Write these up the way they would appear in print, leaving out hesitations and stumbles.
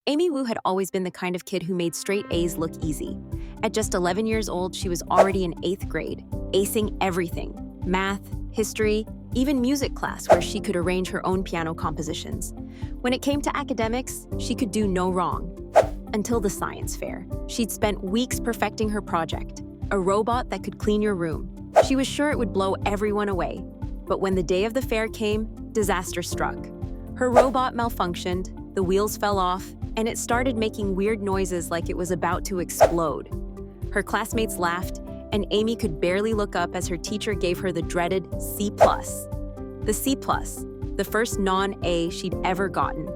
Amy Wu had always been the kind of kid who made straight A's look easy. At just 11 years old, she was already in 8th grade, acing everything: math, history, even music class where she could arrange her own piano compositions. When it came to academics, she could do no wrong. Until the science fair. She'd spent weeks perfecting her project, a robot that could clean your room. She was sure it would blow everyone away. But when the day of the fair came, disaster struck. Her robot malfunctioned, the wheels fell off, and it started making weird noises like it was about to explode. Her classmates laughed, and Amy could barely look up as her teacher gave her the dreaded C+. The C+, the first non-A she'd ever gotten.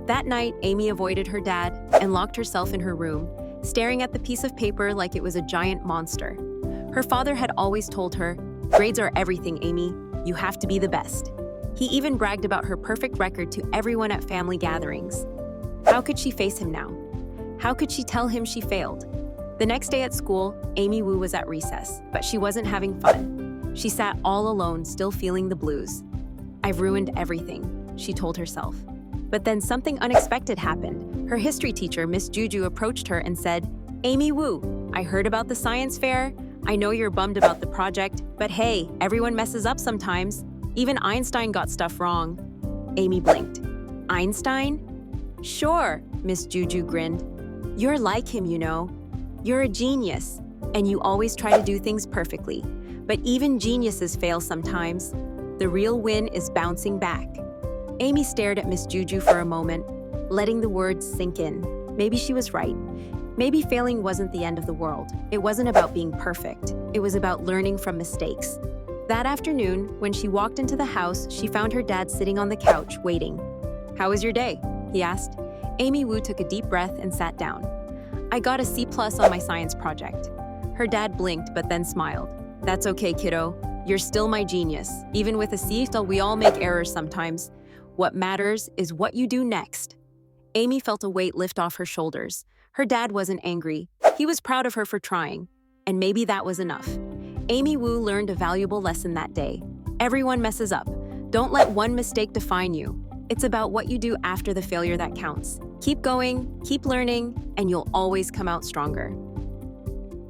That night, Amy avoided her dad and locked herself in her room, staring at the piece of paper like it was a giant monster. Her father had always told her, "Grades are everything, Amy. You have to be the best." He even bragged about her perfect record to everyone at family gatherings. How could she face him now? How could she tell him she failed? The next day at school, Amy Wu was at recess, but she wasn't having fun. She sat all alone, still feeling the blues. "I've ruined everything," she told herself. But then something unexpected happened. Her history teacher, Miss Juju, approached her and said, "Amy Wu, I heard about the science fair. I know you're bummed about the project, but hey, everyone messes up sometimes. Even Einstein got stuff wrong." Amy blinked. "Einstein?" "Sure," Miss Juju grinned. "You're like him, you know. You're a genius, and you always try to do things perfectly. But even geniuses fail sometimes. The real win is bouncing back." Amy stared at Miss Juju for a moment, letting the words sink in. Maybe she was right. Maybe failing wasn't the end of the world. It wasn't about being perfect. It was about learning from mistakes. That afternoon, when she walked into the house, she found her dad sitting on the couch, waiting. "How was your day?" he asked. Amy Wu took a deep breath and sat down. "I got a C+ on my science project." Her dad blinked but then smiled. "That's okay, kiddo. You're still my genius. Even with a C, we all make errors sometimes. What matters is what you do next." Amy felt a weight lift off her shoulders. Her dad wasn't angry. He was proud of her for trying. And maybe that was enough. Amy Wu learned a valuable lesson that day. Everyone messes up. Don't let one mistake define you. It's about what you do after the failure that counts. Keep going, keep learning, and you'll always come out stronger.